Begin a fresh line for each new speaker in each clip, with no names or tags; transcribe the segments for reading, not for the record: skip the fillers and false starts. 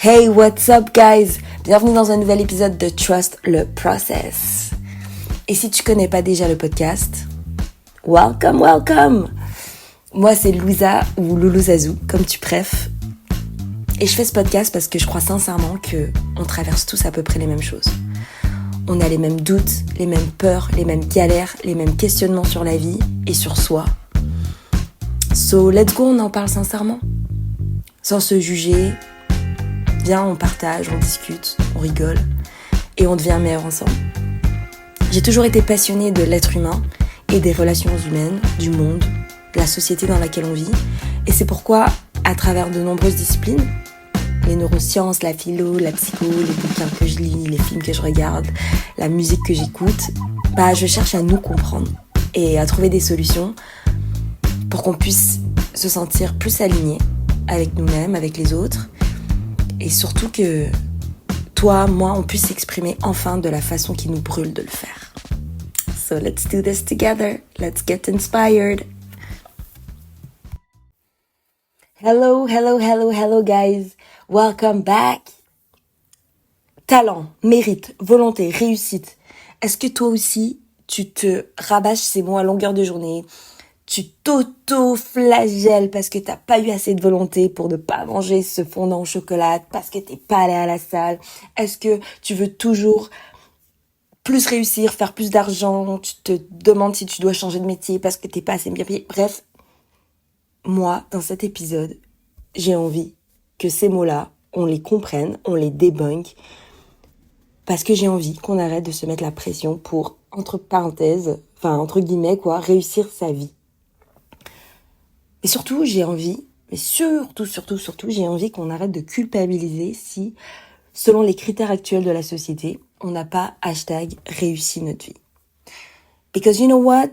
Hey, what's up guys? Bienvenue dans un nouvel épisode de Trust le Process. Et si tu connais pas déjà le podcast, welcome! Moi c'est Louisa ou Loulou Zazou, comme tu préfères. Et je fais ce podcast parce que je crois sincèrement qu'on traverse tous à peu près les mêmes choses. On a les mêmes doutes, les mêmes peurs, les mêmes galères, les mêmes questionnements sur la vie et sur soi. So let's go, on en parle sincèrement. Sans se juger. Viens, on partage, on discute, on rigole et on devient meilleur ensemble. J'ai toujours été passionnée de l'être humain et des relations humaines, du monde, de la société dans laquelle on vit. Et c'est pourquoi, à travers de nombreuses disciplines, les neurosciences, la philo, la psycho, les bouquins que je lis, les films que je regarde, la musique que j'écoute, je cherche à nous comprendre et à trouver des solutions pour qu'on puisse se sentir plus alignés avec nous-mêmes, avec les autres. Et surtout que toi, moi, on puisse s'exprimer enfin de la façon qui nous brûle de le faire. So let's do this together. Let's get inspired. Hello guys. Welcome back. Talent, mérite, volonté, réussite. Est-ce que toi aussi, tu te rabâches ces mots à longueur de journée? Tu t'auto-flagelles parce que t'as pas eu assez de volonté pour ne pas manger ce fondant au chocolat, parce que t'es pas allé à la salle. Est-ce que tu veux toujours plus réussir, faire plus d'argent? Tu te demandes si tu dois changer de métier parce que t'es pas assez bien payé. Bref, moi, dans cet épisode, j'ai envie que ces mots-là, on les comprenne, on les débunk, parce que j'ai envie qu'on arrête de se mettre la pression pour, entre guillemets, réussir sa vie. Et surtout, j'ai envie qu'on arrête de culpabiliser si, selon les critères actuels de la société, on n'a pas #réussi notre vie. Because you know what?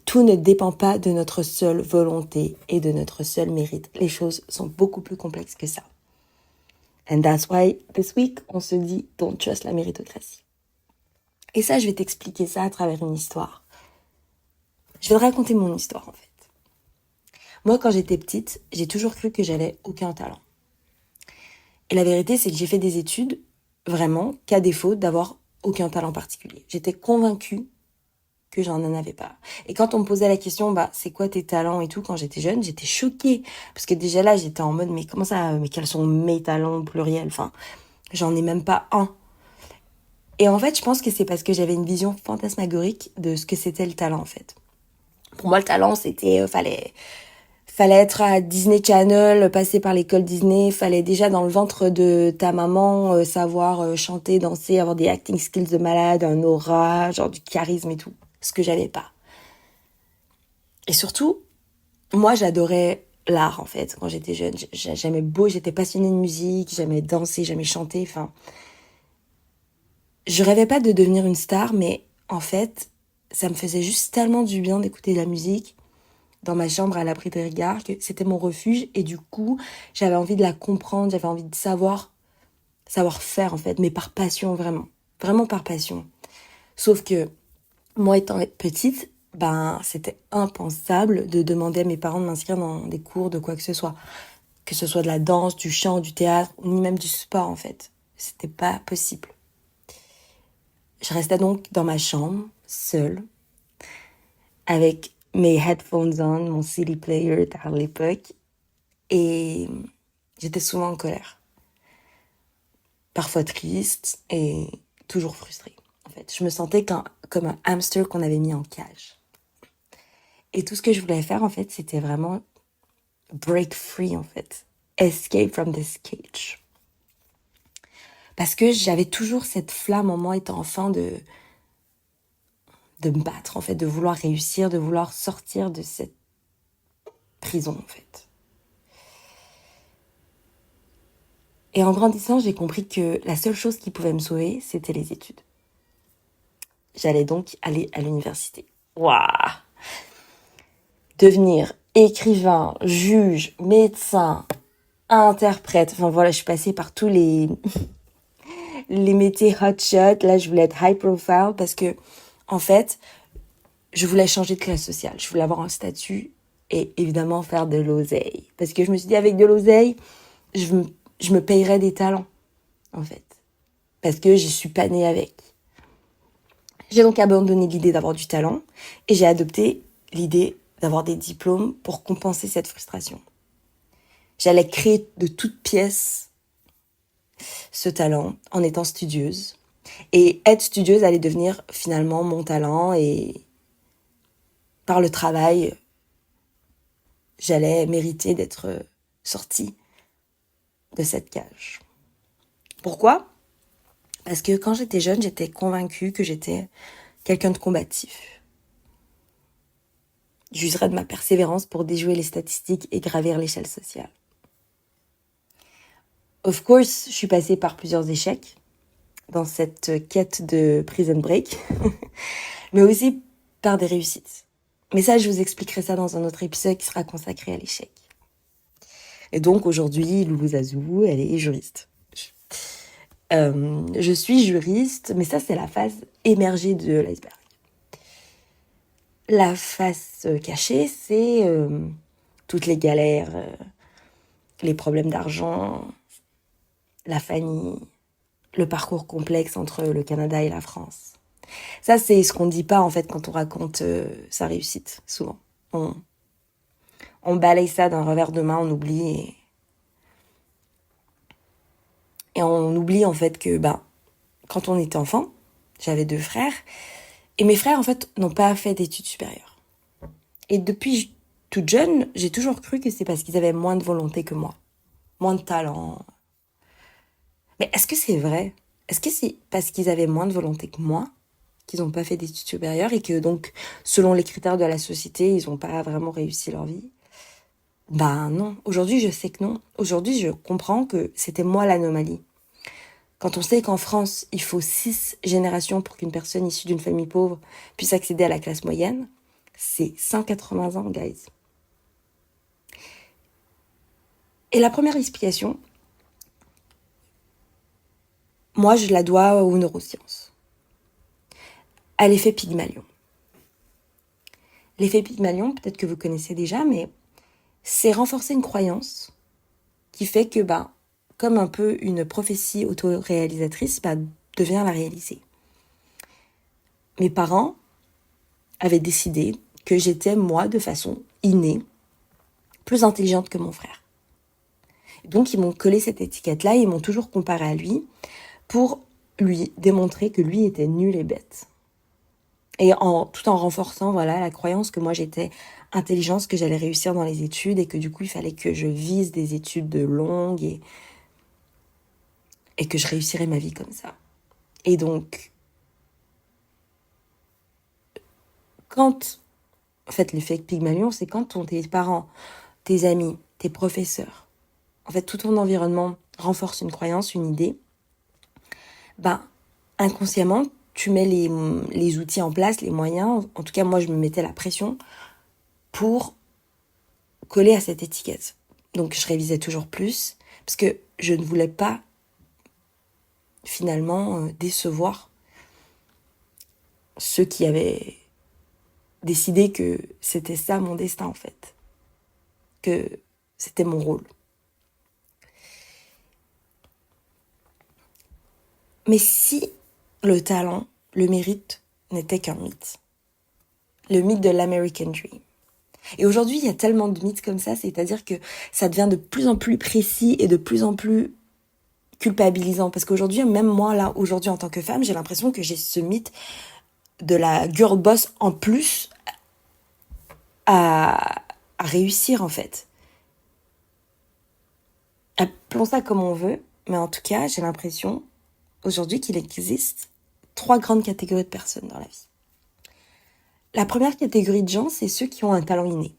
Tout ne dépend pas de notre seule volonté et de notre seul mérite. Les choses sont beaucoup plus complexes que ça. And that's why this week, on se dit don't trust la méritocratie. Et ça, je vais t'expliquer ça à travers une histoire. Je vais te raconter mon histoire, en fait. Moi, quand j'étais petite, j'ai toujours cru que j'avais aucun talent. Et la vérité, c'est que j'ai fait des études, vraiment, qu'à défaut d'avoir aucun talent particulier. J'étais convaincue que j'en avais pas. Et quand on me posait la question, c'est quoi tes talents et tout, quand j'étais jeune, j'étais choquée. Parce que déjà là, j'étais en mode, mais comment ça, mais quels sont mes talents pluriels? Enfin, j'en ai même pas un. Et en fait, je pense que c'est parce que j'avais une vision fantasmagorique de ce que c'était le talent, en fait. Pour moi, le talent, c'était, fallait être à Disney Channel, passer par l'école Disney, fallait déjà dans le ventre de ta maman savoir chanter, danser, avoir des acting skills de malade, un aura, genre du charisme et tout, ce que j'avais pas. Et surtout, moi j'adorais l'art en fait quand j'étais jeune, j'étais passionnée de musique, j'aimais danser, j'aimais chanter, enfin je rêvais pas de devenir une star, mais en fait, ça me faisait juste tellement du bien d'écouter de la musique dans ma chambre à l'abri des regards, que c'était mon refuge, et du coup, j'avais envie de la comprendre, j'avais envie de savoir faire en fait, mais par passion vraiment par passion. Sauf que, moi étant petite, c'était impensable de demander à mes parents de m'inscrire dans des cours de quoi que ce soit de la danse, du chant, du théâtre, ni même du sport en fait. C'était pas possible. Je restais donc dans ma chambre, seule, avec mes headphones on, mon CD player à l'époque, et j'étais souvent en colère. Parfois triste et toujours frustrée. En fait, je me sentais comme un hamster qu'on avait mis en cage. Et tout ce que je voulais faire, en fait, c'était vraiment break free, en fait. Escape from this cage. Parce que j'avais toujours cette flamme en moi étant enfant de me battre, en fait, de vouloir réussir, de vouloir sortir de cette prison, en fait. Et en grandissant, j'ai compris que la seule chose qui pouvait me sauver, c'était les études. J'allais donc aller à l'université. Waouh! Devenir écrivain, juge, médecin, interprète. Enfin voilà, je suis passée par tous les métiers hotshot. Là, je voulais être high profile parce que, en fait, je voulais changer de classe sociale. Je voulais avoir un statut et évidemment faire de l'oseille. Parce que je me suis dit, avec de l'oseille, je je me payerais des talents, en fait. Parce que je suis pas née avec. J'ai donc abandonné l'idée d'avoir du talent et j'ai adopté l'idée d'avoir des diplômes pour compenser cette frustration. J'allais créer de toutes pièces ce talent en étant studieuse. Et être studieuse allait devenir finalement mon talent et par le travail, j'allais mériter d'être sortie de cette cage. Pourquoi ? Parce que quand j'étais jeune, j'étais convaincue que j'étais quelqu'un de combatif. J'userais de ma persévérance pour déjouer les statistiques et gravir l'échelle sociale. Of course, je suis passée par plusieurs échecs dans cette quête de prison break, mais aussi par des réussites. Mais ça, je vous expliquerai ça dans un autre épisode qui sera consacré à l'échec. Et donc aujourd'hui, Loulou Zazou, elle est juriste. Je suis juriste, mais ça, c'est la face émergée de l'iceberg. La face cachée, c'est toutes les galères, les problèmes d'argent, la famille, le parcours complexe entre le Canada et la France. Ça, c'est ce qu'on dit pas, en fait, quand on raconte sa réussite, souvent. On balaye ça d'un revers de main, on oublie. Et on oublie, en fait, que quand on était enfant, j'avais 2 frères, et mes frères, en fait, n'ont pas fait d'études supérieures. Et depuis toute jeune, j'ai toujours cru que c'est parce qu'ils avaient moins de volonté que moi, moins de talent. Mais est-ce que c'est vrai ? Est-ce que c'est parce qu'ils avaient moins de volonté que moi qu'ils n'ont pas fait d'études supérieures et que donc, selon les critères de la société, ils n'ont pas vraiment réussi leur vie ? Non. Aujourd'hui, je sais que non. Aujourd'hui, je comprends que c'était moi l'anomalie. Quand on sait qu'en France, il faut 6 générations pour qu'une personne issue d'une famille pauvre puisse accéder à la classe moyenne, c'est 180 ans, guys. Et la première explication, moi, je la dois aux neurosciences, à l'effet Pygmalion. L'effet Pygmalion, peut-être que vous connaissez déjà, mais c'est renforcer une croyance qui fait que, comme un peu une prophétie autoréalisatrice, devient la réalité. Mes parents avaient décidé que j'étais, moi, de façon innée, plus intelligente que mon frère. Donc, ils m'ont collé cette étiquette-là et ils m'ont toujours comparé à lui pour lui démontrer que lui était nul et bête. Et tout en renforçant, la croyance que moi, j'étais intelligente, que j'allais réussir dans les études et que du coup, il fallait que je vise des études longues et que je réussirais ma vie comme ça. Et donc, l'effet Pygmalion, c'est quand tes parents, tes amis, tes professeurs, en fait, tout ton environnement renforce une croyance, une idée, inconsciemment, tu mets les outils en place, les moyens. En tout cas, moi, je me mettais la pression pour coller à cette étiquette. Donc, je révisais toujours plus parce que je ne voulais pas, finalement, décevoir ceux qui avaient décidé que c'était ça mon destin, en fait. Que c'était mon rôle. Mais si le talent, le mérite n'était qu'un mythe, le mythe de l'American Dream. Et aujourd'hui, il y a tellement de mythes comme ça, c'est-à-dire que ça devient de plus en plus précis et de plus en plus culpabilisant. Parce qu'aujourd'hui, même moi, là, aujourd'hui, en tant que femme, j'ai l'impression que j'ai ce mythe de la girl boss en plus à réussir, en fait. Appelons ça comme on veut, mais en tout cas, j'ai l'impression aujourd'hui qu'il existe 3 grandes catégories de personnes dans la vie. La première catégorie de gens, c'est ceux qui ont un talent inné.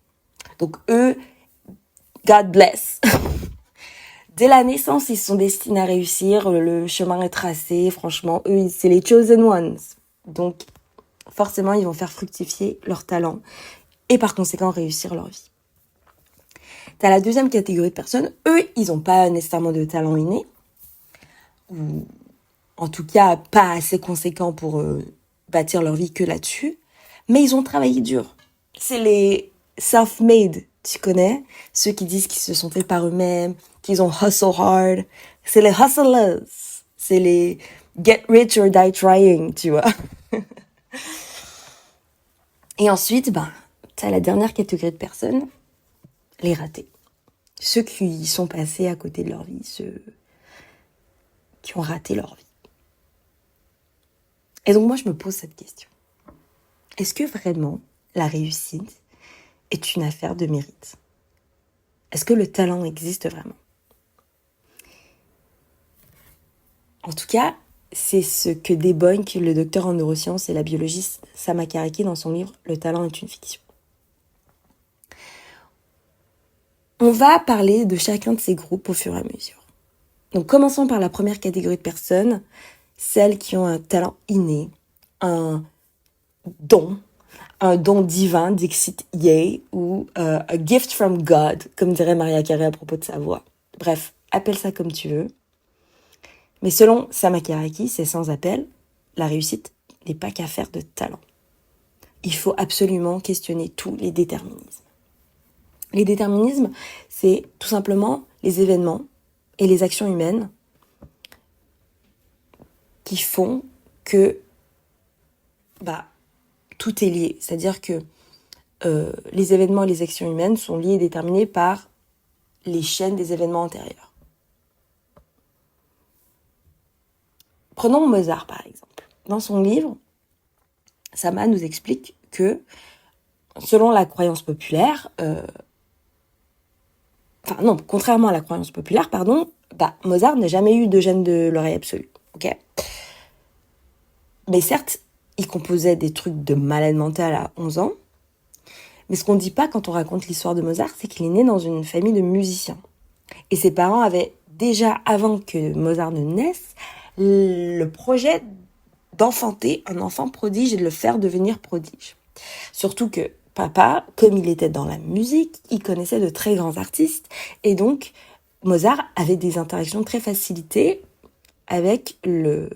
Donc eux, God bless. Dès la naissance, ils sont destinés à réussir, le chemin est tracé, franchement, eux, c'est les chosen ones. Donc forcément, ils vont faire fructifier leur talent et par conséquent réussir leur vie. T'as la deuxième catégorie de personnes, eux, ils n'ont pas nécessairement de talent inné, ou en tout cas pas assez conséquent pour bâtir leur vie que là-dessus, mais ils ont travaillé dur. C'est les self-made, Tu connais? Ceux qui disent qu'ils se sont faits par eux-mêmes, qu'ils ont hustle hard. C'est les hustlers. C'est les get rich or die trying, tu vois. Et ensuite, t'as la dernière catégorie de personnes, les ratés. Ceux qui sont passés à côté de leur vie, ceux qui ont raté leur vie. Et donc moi, je me pose cette question. Est-ce que vraiment la réussite est une affaire de mérite? Est-ce que le talent existe vraiment? En tout cas, c'est ce que débunk le docteur en neurosciences et la biologiste Sama Karaki dans son livre « Le talent est une fiction ». On va parler de chacun de ces groupes au fur et à mesure. Donc commençons par la première catégorie de personnes, celles qui ont un talent inné, un don divin, dixit yay, ou a gift from God, comme dirait Maria Carey à propos de sa voix. Bref, appelle ça comme tu veux. Mais selon Sama Karaki, c'est sans appel, la réussite n'est pas qu'affaire de talent. Il faut absolument questionner tous les déterminismes. Les déterminismes, c'est tout simplement les événements et les actions humaines qui font que tout est lié. C'est-à-dire que les événements et les actions humaines sont liés et déterminés par les chaînes des événements antérieurs. Prenons Mozart, par exemple. Dans son livre, Sama nous explique que, selon la croyance populaire, contrairement à la croyance populaire, Mozart n'a jamais eu de gène de l'oreille absolue. Ok ? Mais certes, il composait des trucs de malade mental à 11 ans. Mais ce qu'on ne dit pas quand on raconte l'histoire de Mozart, c'est qu'il est né dans une famille de musiciens. Et ses parents avaient déjà, avant que Mozart ne naisse, le projet d'enfanter un enfant prodige et de le faire devenir prodige. Surtout que papa, comme il était dans la musique, il connaissait de très grands artistes. Et donc, Mozart avait des interactions très facilitées avec le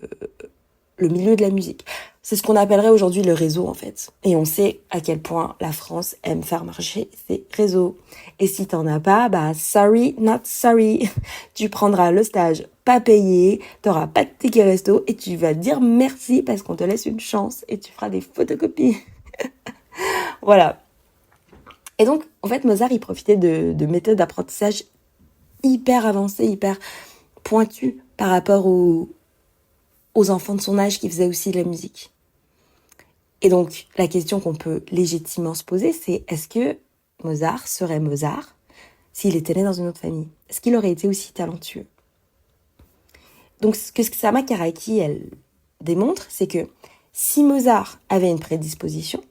milieu de la musique. C'est ce qu'on appellerait aujourd'hui le réseau, en fait. Et on sait à quel point la France aime faire marcher ses réseaux. Et si t'en as pas, sorry, not sorry. Tu prendras le stage pas payé, t'auras pas de ticket resto et tu vas dire merci parce qu'on te laisse une chance et tu feras des photocopies. Voilà. Et donc, en fait, Mozart, il profitait de méthodes d'apprentissage hyper avancées, hyper pointues par rapport aux enfants de son âge qui faisaient aussi de la musique. Et donc, la question qu'on peut légitimement se poser, c'est est-ce que Mozart serait Mozart s'il était né dans une autre famille? Est-ce qu'il aurait été aussi talentueux? Donc, ce que Sama Karaki, elle démontre, c'est que si Mozart avait une prédisposition,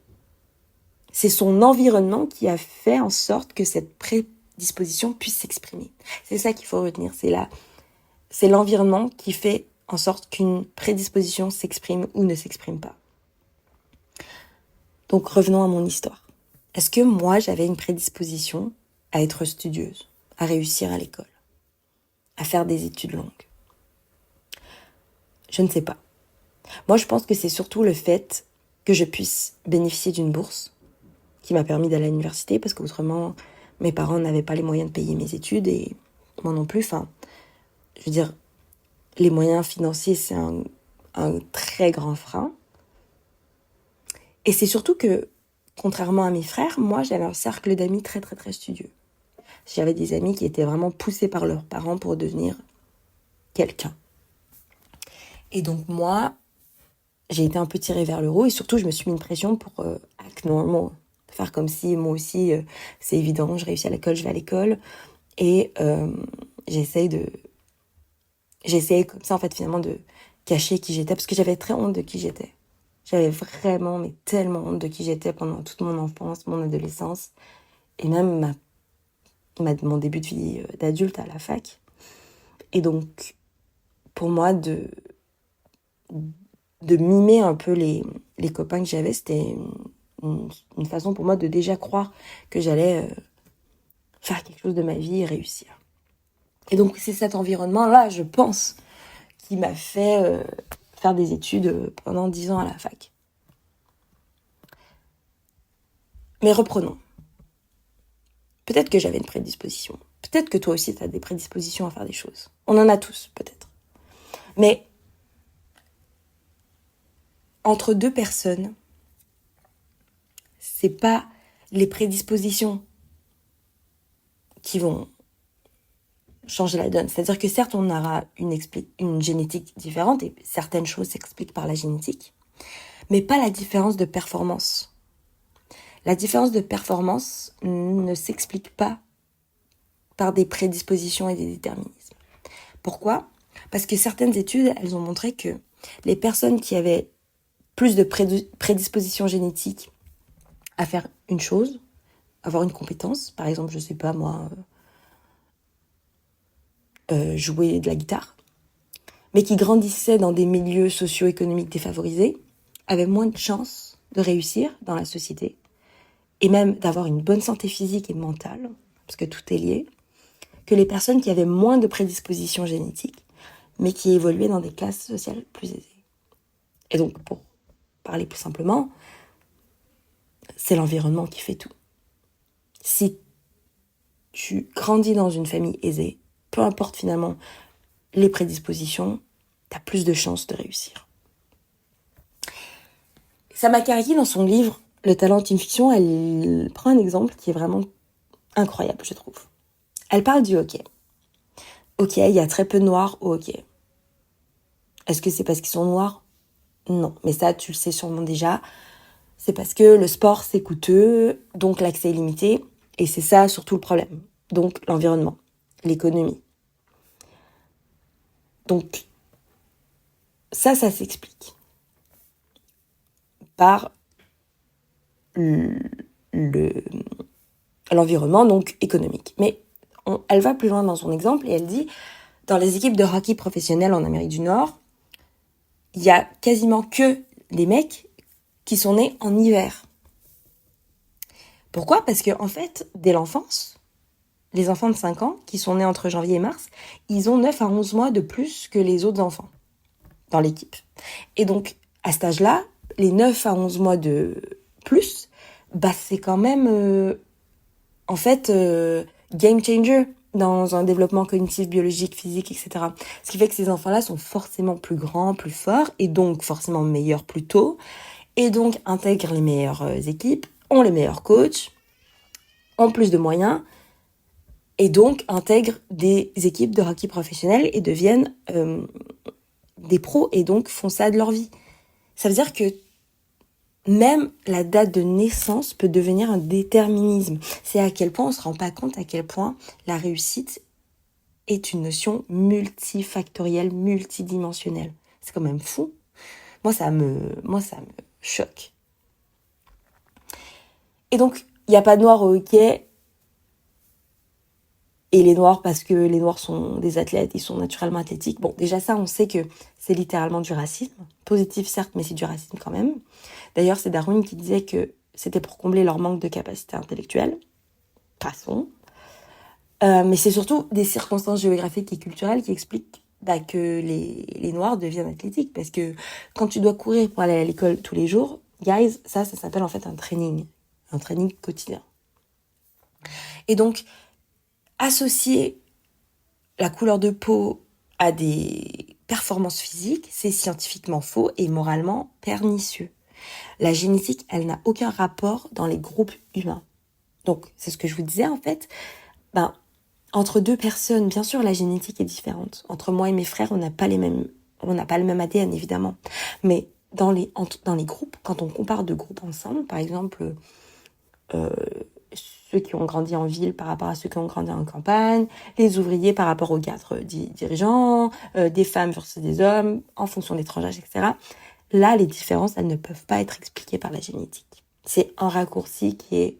c'est son environnement qui a fait en sorte que cette prédisposition puisse s'exprimer. C'est ça qu'il faut retenir. C'est l'environnement qui fait en sorte qu'une prédisposition s'exprime ou ne s'exprime pas. Donc revenons à mon histoire. Est-ce que moi j'avais une prédisposition à être studieuse, à réussir à l'école, à faire des études longues? Je ne sais pas. Moi je pense que c'est surtout le fait que je puisse bénéficier d'une bourse qui m'a permis d'aller à l'université parce qu'autrement mes parents n'avaient pas les moyens de payer mes études et moi non plus. Je veux dire, les moyens financiers c'est un très grand frein. Et c'est surtout que, contrairement à mes frères, moi, j'avais un cercle d'amis très, très, très studieux. J'avais des amis qui étaient vraiment poussés par leurs parents pour devenir quelqu'un. Et donc, moi, j'ai été un peu tirée vers le haut et surtout, je me suis mis une pression pour act normal. Faire comme si, moi aussi, c'est évident, je réussis à l'école, je vais à l'école. Et j'essayais comme ça, en fait, finalement, de cacher qui j'étais parce que j'avais très honte de qui j'étais. J'avais vraiment, mais tellement honte de qui j'étais pendant toute mon enfance, mon adolescence, et même mon début de vie d'adulte à la fac. Et donc, pour moi, de mimer un peu les copains que j'avais, c'était une façon pour moi de déjà croire que j'allais faire quelque chose de ma vie et réussir. Et donc, c'est cet environnement-là, je pense, qui m'a fait faire des études pendant 10 ans à la fac. Mais reprenons. Peut-être que j'avais une prédisposition. Peut-être que toi aussi, tu as des prédispositions à faire des choses. On en a tous, peut-être. Mais entre deux personnes, c'est pas les prédispositions qui vont changer la donne. C'est-à-dire que certes, on aura une génétique différente et certaines choses s'expliquent par la génétique, mais pas la différence de performance. La différence de performance ne s'explique pas par des prédispositions et des déterminismes. Pourquoi ? Parce que certaines études, elles ont montré que les personnes qui avaient plus de prédispositions génétiques à faire une chose, avoir une compétence, par exemple, je sais pas moi, jouer de la guitare, mais qui grandissaient dans des milieux socio-économiques défavorisés, avaient moins de chances de réussir dans la société, et même d'avoir une bonne santé physique et mentale, parce que tout est lié, que les personnes qui avaient moins de prédispositions génétiques, mais qui évoluaient dans des classes sociales plus aisées. Et donc, pour parler plus simplement, c'est l'environnement qui fait tout. Si tu grandis dans une famille aisée, peu importe finalement les prédispositions, tu as plus de chances de réussir. Sama Karaki, dans son livre Le talent est une fiction, elle prend un exemple qui est vraiment incroyable, je trouve. Elle parle du hockey. Ok, il y a très peu de noirs au hockey. Est-ce que c'est parce qu'ils sont noirs ? Non, mais ça, tu le sais sûrement déjà. C'est parce que le sport, c'est coûteux, donc l'accès est limité, et c'est ça surtout le problème. Donc l'environnement, l'économie. Donc ça s'explique par l'environnement, donc économique. Mais elle va plus loin dans son exemple et elle dit, dans les équipes de hockey professionnelles en Amérique du Nord, il y a quasiment que des mecs qui sont nés en hiver. Pourquoi ? Parce que en fait, dès l'enfance, les enfants de 5 ans, qui sont nés entre janvier et mars, ils ont 9 à 11 mois de plus que les autres enfants dans l'équipe. Et donc, à cet âge-là, les 9 à 11 mois de plus, c'est quand même, game changer dans un développement cognitif, biologique, physique, etc. Ce qui fait que ces enfants-là sont forcément plus grands, plus forts, et donc forcément meilleurs plus tôt, et donc intègrent les meilleures équipes, ont les meilleurs coachs, ont plus de moyens, et donc intègrent des équipes de hockey professionnelles et deviennent des pros, et donc font ça de leur vie. Ça veut dire que même la date de naissance peut devenir un déterminisme. C'est à quel point on ne se rend pas compte à quel point la réussite est une notion multifactorielle, multidimensionnelle. C'est quand même fou. Moi, ça me choque. Et donc, il n'y a pas de noirs au hockey. Et les noirs, parce que les noirs sont des athlètes, ils sont naturellement athlétiques. Bon, déjà ça, on sait que c'est littéralement du racisme. Positif, certes, mais c'est du racisme quand même. D'ailleurs, c'est Darwin qui disait que c'était pour combler leur manque de capacité intellectuelle. Passons. Mais c'est surtout des circonstances géographiques et culturelles qui expliquent que les noirs deviennent athlétiques. Parce que quand tu dois courir pour aller à l'école tous les jours, guys, ça s'appelle en fait un training quotidien. Et donc, associer la couleur de peau à des performances physiques, c'est scientifiquement faux et moralement pernicieux. La génétique, elle n'a aucun rapport dans les groupes humains. Donc, c'est ce que je vous disais en fait. Entre deux personnes, bien sûr, la génétique est différente. Entre moi et mes frères, on n'a pas le même ADN, évidemment. Mais dans les groupes, quand on compare deux groupes ensemble, par exemple, ceux qui ont grandi en ville par rapport à ceux qui ont grandi en campagne, les ouvriers par rapport aux cadres dirigeants, des femmes versus des hommes, en fonction des tranches d'âge, etc. Là, les différences, elles ne peuvent pas être expliquées par la génétique. C'est un raccourci qui est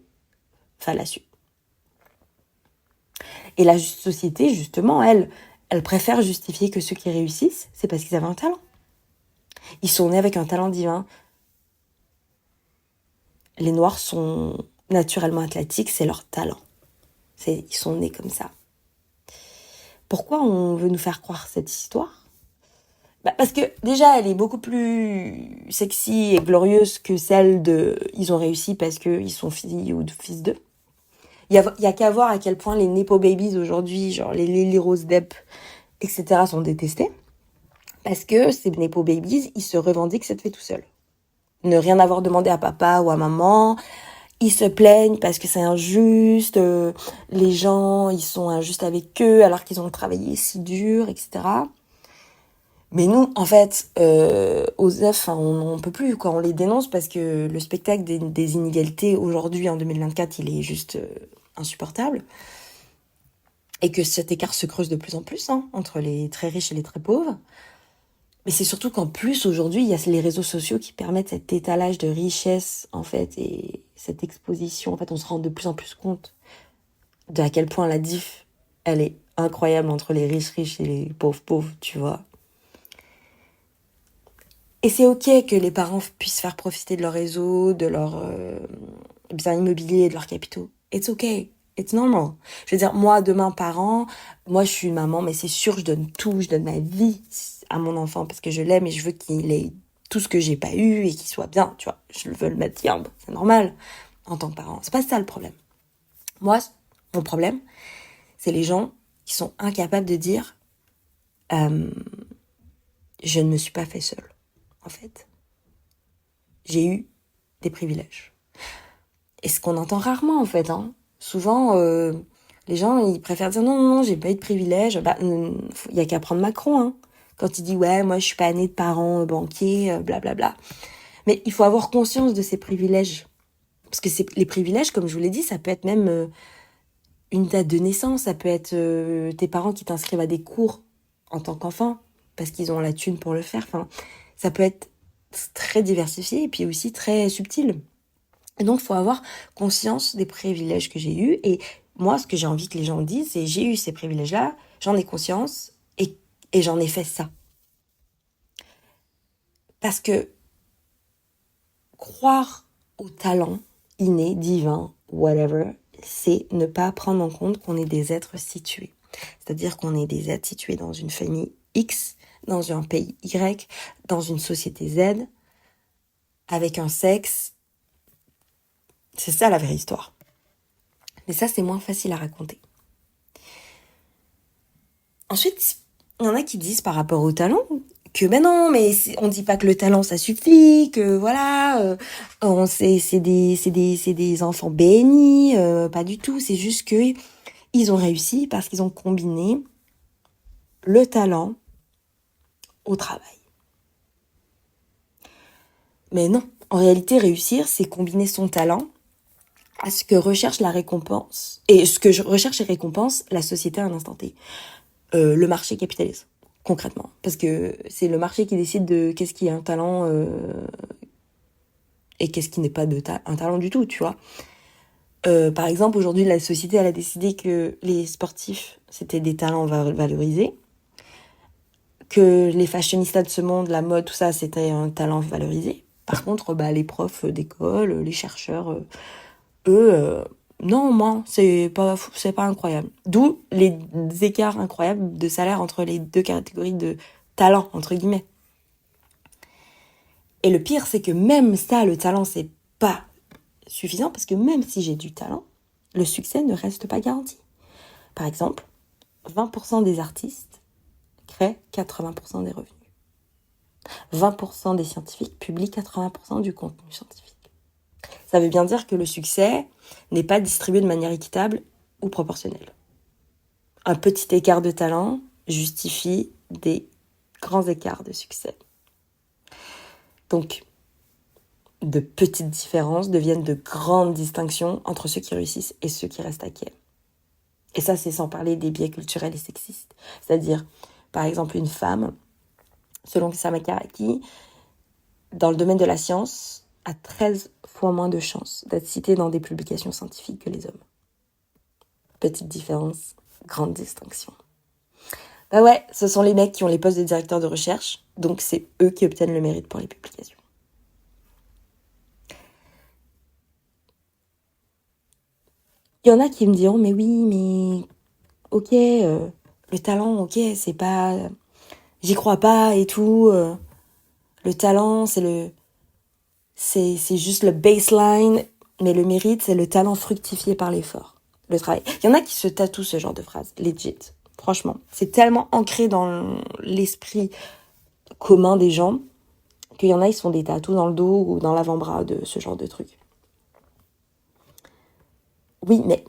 fallacieux. Et la société, justement, elle préfère justifier que ceux qui réussissent, c'est parce qu'ils avaient un talent. Ils sont nés avec un talent divin. Les Noirs sont naturellement athlétiques, c'est leur talent. Ils sont nés comme ça. Pourquoi on veut nous faire croire cette histoire ? Parce que déjà, elle est beaucoup plus sexy et glorieuse que celle de « ils ont réussi parce qu'ils sont filles ou fils d'eux ». y a qu'à voir à quel point les Nepo Babies aujourd'hui, genre les Lily Rose Depp, etc. sont détestés. Parce que ces Nepo Babies, ils se revendiquent cette fait tout seul. Ne rien avoir demandé à papa ou à maman. Ils se plaignent parce que c'est injuste. Les gens, ils sont injustes avec eux alors qu'ils ont travaillé si dur, etc. Mais nous, en fait, OSEF, on peut plus, quoi. On les dénonce parce que le spectacle des inégalités aujourd'hui, en 2024, il est juste insupportable. Et que cet écart se creuse de plus en plus, entre les très riches et les très pauvres. Mais c'est surtout qu'en plus, aujourd'hui, il y a les réseaux sociaux qui permettent cet étalage de richesse, en fait, et cette exposition. En fait, on se rend de plus en plus compte de à quel point la diff, elle est incroyable entre les riches et les pauvres, tu vois. Et c'est ok que les parents puissent faire profiter de leur réseau, de leurs biens immobiliers, de leurs capitaux. It's okay. It's normal. Je veux dire, moi, demain, parent, moi, je suis une maman, mais c'est sûr, je donne tout, je donne ma vie à mon enfant parce que je l'aime et je veux qu'il ait tout ce que j'ai pas eu et qu'il soit bien, tu vois. Je veux le mettre bien, c'est normal en tant que parent. C'est pas ça le problème. Moi, mon problème, c'est les gens qui sont incapables de dire je ne me suis pas fait seule, en fait. J'ai eu des privilèges. Et ce qu'on entend rarement, en fait, Souvent, les gens, ils préfèrent dire non, j'ai pas eu de privilèges. Bah, y a qu'à prendre Macron, Quand il dit ouais, moi je suis pas né de parents banquiers, blablabla. Mais il faut avoir conscience de ces privilèges. Parce que les privilèges, comme je vous l'ai dit, ça peut être même une date de naissance, ça peut être tes parents qui t'inscrivent à des cours en tant qu'enfant, parce qu'ils ont la thune pour le faire. Enfin, ça peut être très diversifié et puis aussi très subtil. Et donc, il faut avoir conscience des privilèges que j'ai eus. Et moi, ce que j'ai envie que les gens disent, c'est j'ai eu ces privilèges-là, j'en ai conscience et j'en ai fait ça. Parce que croire au talent inné, divin, whatever, c'est ne pas prendre en compte qu'on est des êtres situés. C'est-à-dire qu'on est des êtres situés dans une famille X, dans un pays Y, dans une société Z, avec un sexe. C'est ça la vraie histoire. Mais ça, c'est moins facile à raconter. Ensuite, il y en a qui disent par rapport au talent que non, mais on dit pas que le talent ça suffit, que voilà, c'est des enfants bénis, pas du tout. C'est juste que ils ont réussi parce qu'ils ont combiné le talent au travail. Mais non, en réalité, réussir, c'est combiner son talent à ce que recherche la récompense et ce que recherche et récompense la société à un instant T. Le marché capitaliste, concrètement. Parce que c'est le marché qui décide de qu'est-ce qui est un talent et qu'est-ce qui n'est pas un talent du tout, tu vois. Par exemple, aujourd'hui, la société, elle a décidé que les sportifs, c'était des talents valorisés. Que les fashionistas de ce monde, la mode, tout ça, c'était un talent valorisé. Par contre, les profs d'école, les chercheurs, eux... non, moi, c'est pas incroyable. D'où les écarts incroyables de salaire entre les deux catégories de talent, entre guillemets. Et le pire, c'est que même ça, le talent, c'est pas suffisant, parce que même si j'ai du talent, le succès ne reste pas garanti. Par exemple, 20% des artistes créent 80% des revenus. 20% des scientifiques publient 80% du contenu scientifique. Ça veut bien dire que le succès n'est pas distribué de manière équitable ou proportionnelle. Un petit écart de talent justifie des grands écarts de succès. Donc, de petites différences deviennent de grandes distinctions entre ceux qui réussissent et ceux qui restent à quai. Et ça, c'est sans parler des biais culturels et sexistes. C'est-à-dire, par exemple, une femme, selon Sama Karaki, dans le domaine de la science, a 13 fois moins de chances d'être citée dans des publications scientifiques que les hommes. Petite différence, grande distinction. Bah ouais, ce sont les mecs qui ont les postes de directeur de recherche, donc c'est eux qui obtiennent le mérite pour les publications. Il y en a qui me diront, mais oui, mais ok, le talent, ok, c'est pas... J'y crois pas et tout. Le talent, c'est juste le baseline, mais le mérite, c'est le talent fructifié par l'effort. le travail. Il y en a qui se tatouent ce genre de phrase, legit. Franchement, c'est tellement ancré dans l'esprit commun des gens qu'il y en a, ils se font des tatous dans le dos ou dans l'avant-bras de ce genre de truc. Oui, mais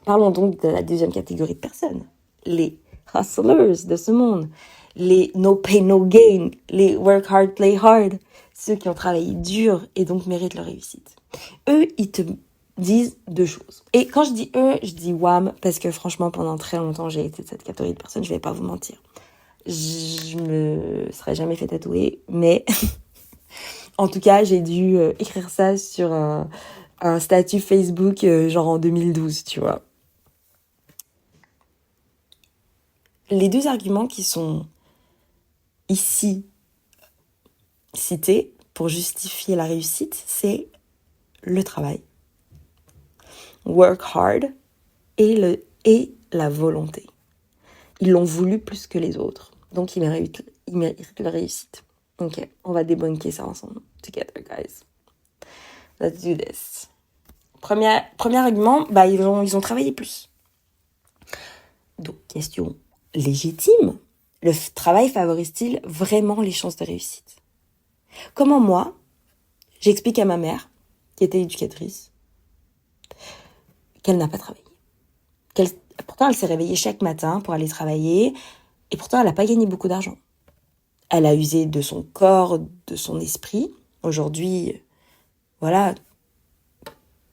parlons donc de la deuxième catégorie de personnes. Les hustlers de ce monde. Les no pain, no gain. Les work hard, play hard. Ceux qui ont travaillé dur et donc méritent leur réussite. Eux, ils te disent deux choses. Et quand je dis eux, je dis WAM, parce que franchement, pendant très longtemps, j'ai été de cette catégorie de personnes, je vais pas vous mentir. Je me serais jamais fait tatouer, mais en tout cas, j'ai dû écrire ça sur un statut Facebook, genre en 2012, tu vois. Les deux arguments qui sont ici cités pour justifier la réussite, c'est le travail, work hard, et la volonté. Ils l'ont voulu plus que les autres, donc ils méritent la réussite. Ok, on va débunker ça ensemble. Together, guys. Let's do this. Premier argument, ils ont travaillé plus. Donc, question légitime. Le travail favorise-t-il vraiment les chances de réussite? Comment moi, j'explique à ma mère, qui était éducatrice, qu'elle n'a pas travaillé. Pourtant, elle s'est réveillée chaque matin pour aller travailler, et pourtant, elle n'a pas gagné beaucoup d'argent. Elle a usé de son corps, de son esprit. Aujourd'hui, voilà,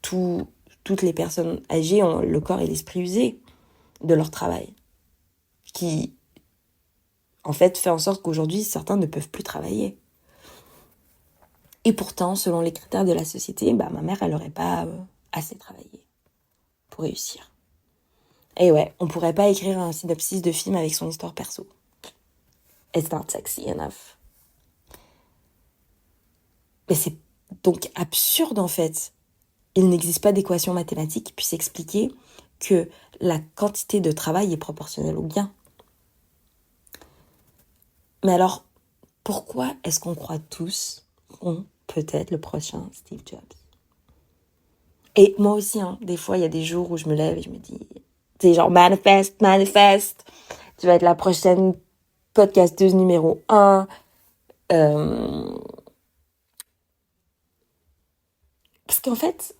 toutes les personnes âgées ont le corps et l'esprit usés de leur travail, qui, en fait, fait en sorte qu'aujourd'hui, certains ne peuvent plus travailler. Et pourtant, selon les critères de la société, ma mère, elle n'aurait pas assez travaillé pour réussir. Et ouais, on pourrait pas écrire un synopsis de film avec son histoire perso. It's not sexy enough. Mais c'est donc absurde, en fait. Il n'existe pas d'équation mathématique qui puisse expliquer que la quantité de travail est proportionnelle au gain. Mais alors, pourquoi est-ce qu'on croit tous qu'on peut être le prochain Steve Jobs? Et moi aussi, des fois, il y a des jours où je me lève et je me dis, tu sais, genre, manifeste, tu vas être la prochaine podcasteuse numéro 1. Parce qu'en fait,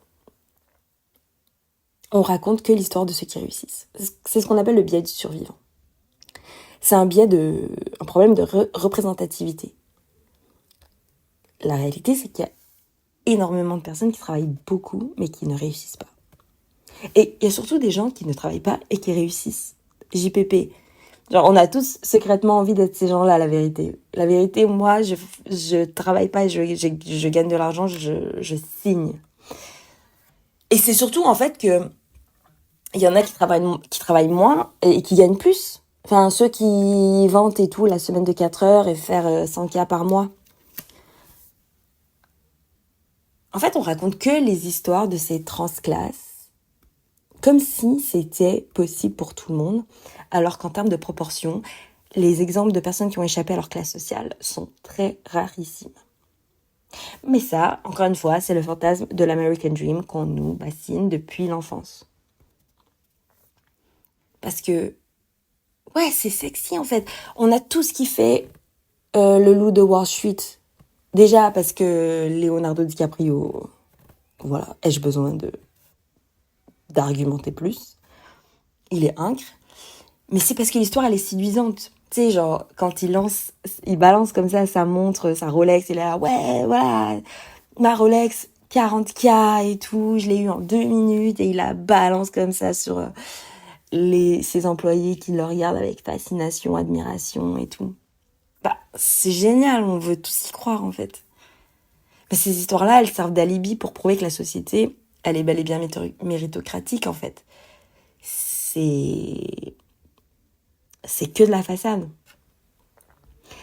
on raconte que l'histoire de ceux qui réussissent. C'est ce qu'on appelle le biais du survivant. C'est un problème de représentativité. La réalité, c'est qu'il y a énormément de personnes qui travaillent beaucoup, mais qui ne réussissent pas. Et il y a surtout des gens qui ne travaillent pas et qui réussissent. JPP. Genre, on a tous secrètement envie d'être ces gens-là, la vérité. La vérité, moi, je travaille pas et je gagne de l'argent, je signe. Et c'est surtout, en fait, que il y en a qui travaillent moins et qui gagnent plus. Enfin, ceux qui vantent et tout, la semaine de 4 heures et faire 100K par mois. En fait, on raconte que les histoires de ces transclasses, comme si c'était possible pour tout le monde, alors qu'en termes de proportion, les exemples de personnes qui ont échappé à leur classe sociale sont très rarissimes. Mais ça, encore une fois, c'est le fantasme de l'American Dream qu'on nous bassine depuis l'enfance. Parce que, ouais, c'est sexy en fait. On a tout ce qui fait le loup de Wall Street. Déjà parce que Leonardo DiCaprio, voilà, ai-je besoin d'argumenter plus? Il est incre. Mais c'est parce que l'histoire, elle est séduisante. Tu sais, genre, quand il balance comme ça sa montre, sa Rolex, il est là, ouais, voilà, ma Rolex, 40K et tout, je l'ai eu en 2 minutes, et il la balance comme ça sur ses employés qui le regardent avec fascination, admiration et tout. C'est génial, on veut tous y croire, en fait. Mais ces histoires-là, elles servent d'alibi pour prouver que la société, elle est bel et bien méritocratique, en fait. C'est que de la façade.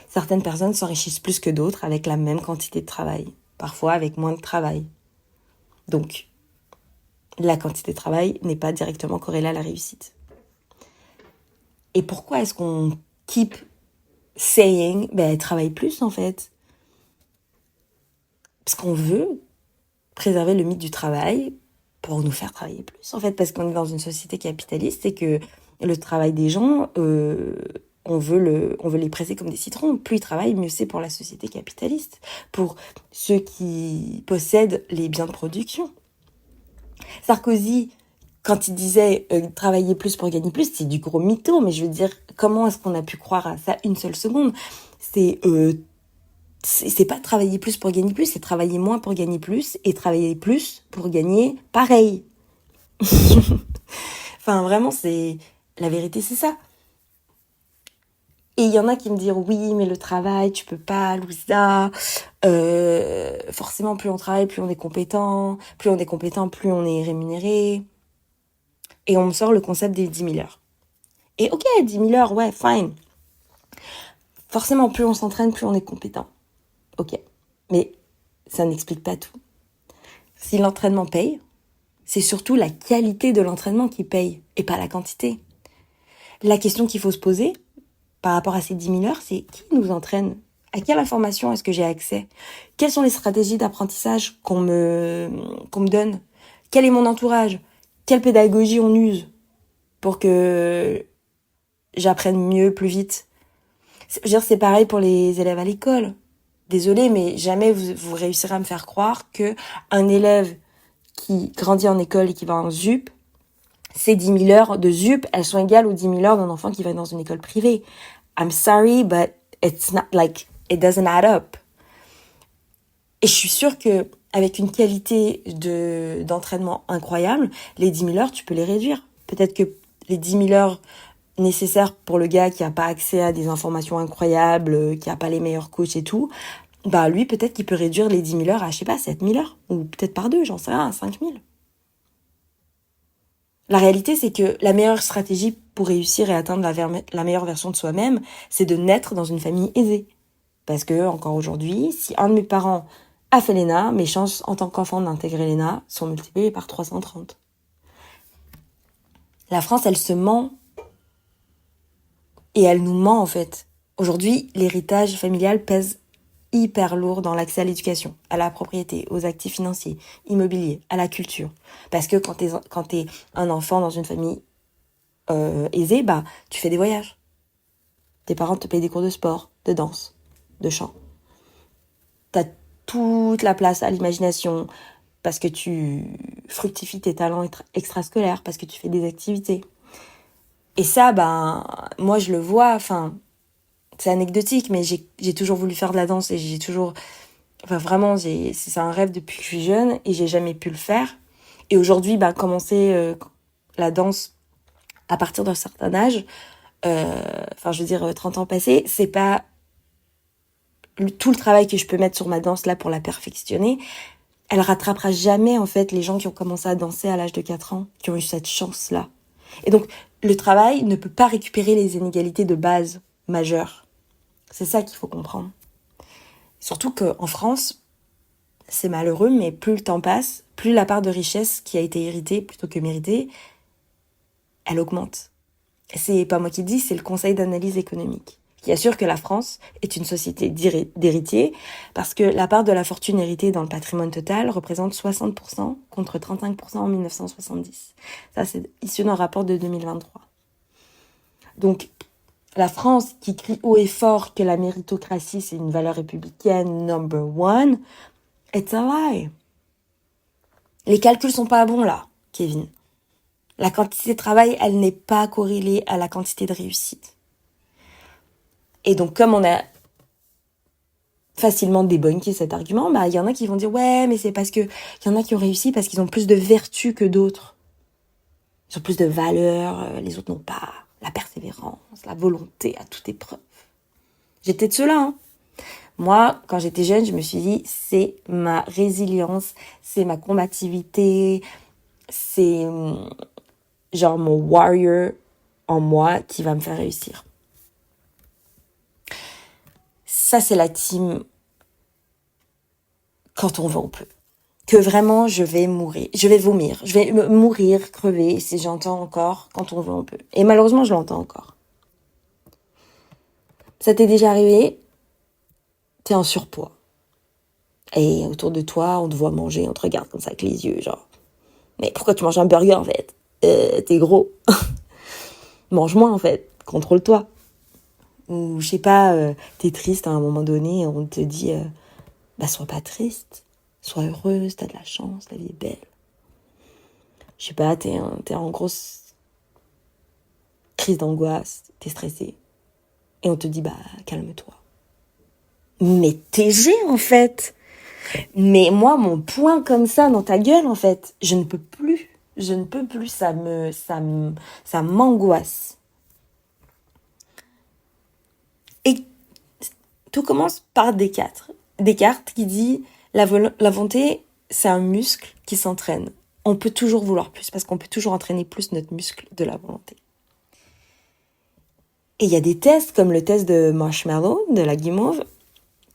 Certaines personnes s'enrichissent plus que d'autres avec la même quantité de travail, parfois avec moins de travail. Donc, la quantité de travail n'est pas directement corrélée à la réussite. Et pourquoi est-ce qu'on keep saying, travaille plus en fait? Parce qu'on veut préserver le mythe du travail, pour nous faire travailler plus, en fait, parce qu'on est dans une société capitaliste et que le travail des gens, on veut les presser comme des citrons. Plus ils travaillent, mieux c'est pour la société capitaliste, pour ceux qui possèdent les biens de production. Sarkozy, quand il disait travailler plus pour gagner plus, c'est du gros mytho, mais je veux dire, comment est-ce qu'on a pu croire à ça une seule seconde ? C'est pas travailler plus pour gagner plus, c'est travailler moins pour gagner plus et travailler plus pour gagner pareil. Enfin, vraiment, la vérité, c'est ça. Et il y en a qui me disent oui, mais le travail, tu peux pas, Louisa. Forcément, plus on travaille, plus on est compétent. Plus on est compétent, plus on est rémunéré. Et on me sort le concept des 10 000 heures. Et ok, 10 000 heures, ouais, fine. Forcément, plus on s'entraîne, plus on est compétent. Ok. Mais ça n'explique pas tout. Si l'entraînement paye, c'est surtout la qualité de l'entraînement qui paye et pas la quantité. La question qu'il faut se poser par rapport à ces 10 000 heures, c'est qui nous entraîne ? À quelle information est-ce que j'ai accès ? Quelles sont les stratégies d'apprentissage qu'on me donne ? Quel est mon entourage ? Quelle pédagogie on use pour que j'apprenne mieux, plus vite ? Je veux dire, c'est pareil pour les élèves à l'école. Désolée, mais jamais vous réussirez à me faire croire que un élève qui grandit en école et qui va en ZUP, ces 10 000 heures de ZUP, elles sont égales aux 10 000 heures d'un enfant qui va dans une école privée. I'm sorry, but it's not like, it doesn't add up. Et je suis sûre que avec une qualité d'entraînement incroyable, les 10 000 heures, tu peux les réduire. Peut-être que les 10 000 heures nécessaires pour le gars qui a pas accès à des informations incroyables, qui a pas les meilleurs coachs et tout, bah lui, peut-être qu'il peut réduire les 10 000 heures à, je sais pas, 7 000 heures. Ou peut-être par 2, j'en sais rien, à 5 000. La réalité, c'est que la meilleure stratégie pour réussir et atteindre la meilleure version de soi-même, c'est de naître dans une famille aisée. Parce que, encore aujourd'hui, si un de mes parents a fait l'ENA, mes chances en tant qu'enfant d'intégrer l'ENA sont multipliées par 330. La France, elle se ment. Et elle nous ment, en fait. Aujourd'hui, l'héritage familial pèse hyper lourd dans l'accès à l'éducation, à la propriété, aux actifs financiers, immobiliers, à la culture. Parce que quand t'es un enfant dans une famille aisée, bah, tu fais des voyages. Tes parents te payent des cours de sport, de danse, de chant. T'as toute la place à l'imagination parce que tu fructifies tes talents extrascolaires, parce que tu fais des activités. Et ça, ben, moi, je le vois, enfin, c'est anecdotique, mais j'ai toujours voulu faire de la danse et j'ai toujours... Enfin, vraiment, c'est un rêve depuis que je suis jeune et j'ai jamais pu le faire. Et aujourd'hui, ben, commencer la danse à partir d'un certain âge, enfin, je veux dire, 30 ans passés, c'est pas tout le travail que je peux mettre sur ma danse là pour la perfectionner. Elle rattrapera jamais, en fait, les gens qui ont commencé à danser à l'âge de 4 ans, qui ont eu cette chance-là. Et donc, le travail ne peut pas récupérer les inégalités de base majeures. C'est ça qu'il faut comprendre. Surtout qu'en France, c'est malheureux, mais plus le temps passe, plus la part de richesse qui a été héritée plutôt que méritée, elle augmente. Et c'est pas moi qui le dis, c'est le Conseil d'analyse économique, qui assure que la France est une société d'héritiers, parce que la part de la fortune héritée dans le patrimoine total représente 60% contre 35% en 1970. Ça, c'est issu d'un rapport de 2023. Donc, la France qui crie haut et fort que la méritocratie, c'est une valeur républicaine number one, it's a lie. Les calculs sont pas bons là, Kevin. La quantité de travail, elle n'est pas corrélée à la quantité de réussite. Et donc, comme on a facilement débunké cet argument, bah, il y en a qui vont dire, ouais, mais c'est parce que, il y en a qui ont réussi parce qu'ils ont plus de vertus que d'autres. Ils ont plus de valeurs, les autres n'ont pas. La persévérance, la volonté à toute épreuve. J'étais de ceux-là, hein. Moi, quand j'étais jeune, je me suis dit, c'est ma résilience, c'est ma combativité, c'est genre mon warrior en moi qui va me faire réussir. Ça, c'est la team quand on veut, on peut. Que vraiment, je vais mourir, je vais vomir, je vais mourir, crever, si j'entends encore, quand on veut, on peut. Et malheureusement, je l'entends encore. Ça t'est déjà arrivé ? T'es en surpoids. Et autour de toi, on te voit manger, on te regarde comme ça avec les yeux, genre, Mais pourquoi tu manges un burger, en fait? T'es gros. Mange moins, en fait. Contrôle-toi. Ou, je sais pas, t'es triste à un moment donné, on te dit, sois pas triste. Sois heureuse, t'as de la chance, la vie est belle. Je sais pas, t'es en grosse crise d'angoisse, t'es stressé. Et on te dit, calme-toi. Mais t'es G, en fait. Mais moi, mon poing comme ça dans ta gueule, en fait, je ne peux plus. Je ne peux plus, ça m'angoisse. Et tout commence par Descartes. Descartes qui dit, la volonté, c'est un muscle qui s'entraîne. On peut toujours vouloir plus, parce qu'on peut toujours entraîner plus notre muscle de la volonté. Et il y a des tests, comme le test de marshmallow, de la guimauve,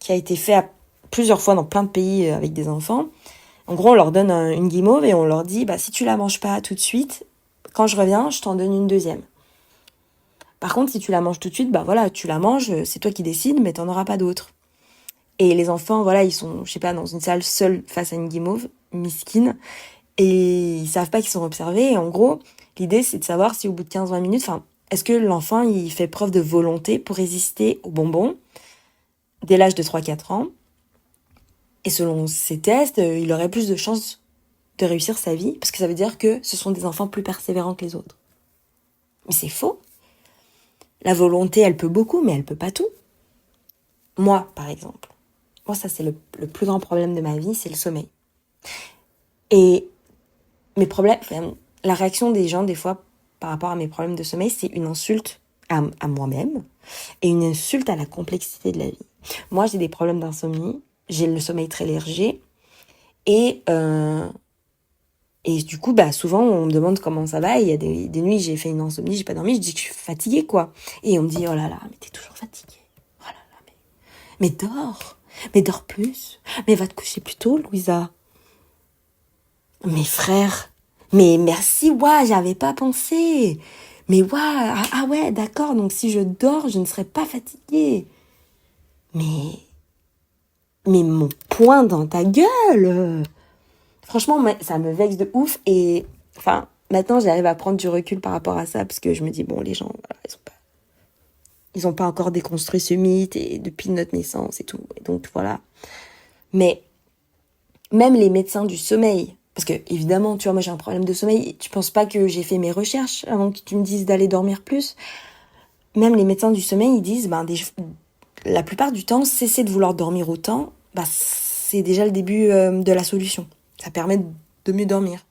qui a été fait plusieurs fois dans plein de pays avec des enfants. En gros, on leur donne une guimauve et on leur dit, si tu la manges pas tout de suite, quand je reviens, je t'en donne une deuxième. Par contre, si tu la manges tout de suite, tu la manges, c'est toi qui décides, mais t'en auras pas d'autres. Et les enfants, ils sont, je sais pas, dans une salle seuls face à une guimauve, miskine, et ils savent pas qu'ils sont observés. Et en gros, l'idée, c'est de savoir si au bout de 15-20 minutes, est-ce que l'enfant, il fait preuve de volonté pour résister aux bonbons dès l'âge de 3-4 ans. Et selon ces tests, il aurait plus de chances de réussir sa vie, parce que ça veut dire que ce sont des enfants plus persévérants que les autres. Mais c'est faux. La volonté, elle peut beaucoup, mais elle peut pas tout. Moi, par exemple. Moi, ça, c'est le plus grand problème de ma vie, c'est le sommeil. Et mes problèmes, la réaction des gens, des fois, par rapport à mes problèmes de sommeil, c'est une insulte à moi-même et une insulte à la complexité de la vie. Moi, j'ai des problèmes d'insomnie, j'ai le sommeil très léger et du coup, souvent, on me demande comment ça va. Et il y a des nuits, j'ai fait une insomnie, j'ai pas dormi, je dis que je suis fatiguée, quoi. Et on me dit, oh là là, mais t'es toujours fatiguée. Oh là là, mais dors. Mais dors plus. Mais va te coucher plus tôt, Louisa. Mes frères. Mais merci, j'avais pas pensé. Mais ah ouais, d'accord, donc si je dors, je ne serai pas fatiguée. Mais mon poing dans ta gueule. Franchement, ça me vexe de ouf. Et maintenant, j'arrive à prendre du recul par rapport à ça, parce que je me dis, les gens, ils ont pas encore déconstruit ce mythe, et depuis notre naissance et tout. Et donc, voilà. Mais même les médecins du sommeil, parce que, évidemment, tu vois, moi, j'ai un problème de sommeil. Tu penses pas que j'ai fait mes recherches avant que tu me dises d'aller dormir plus? Même les médecins du sommeil, ils disent, la plupart du temps, cesser de vouloir dormir autant, c'est déjà le début de la solution. Ça permet de mieux dormir.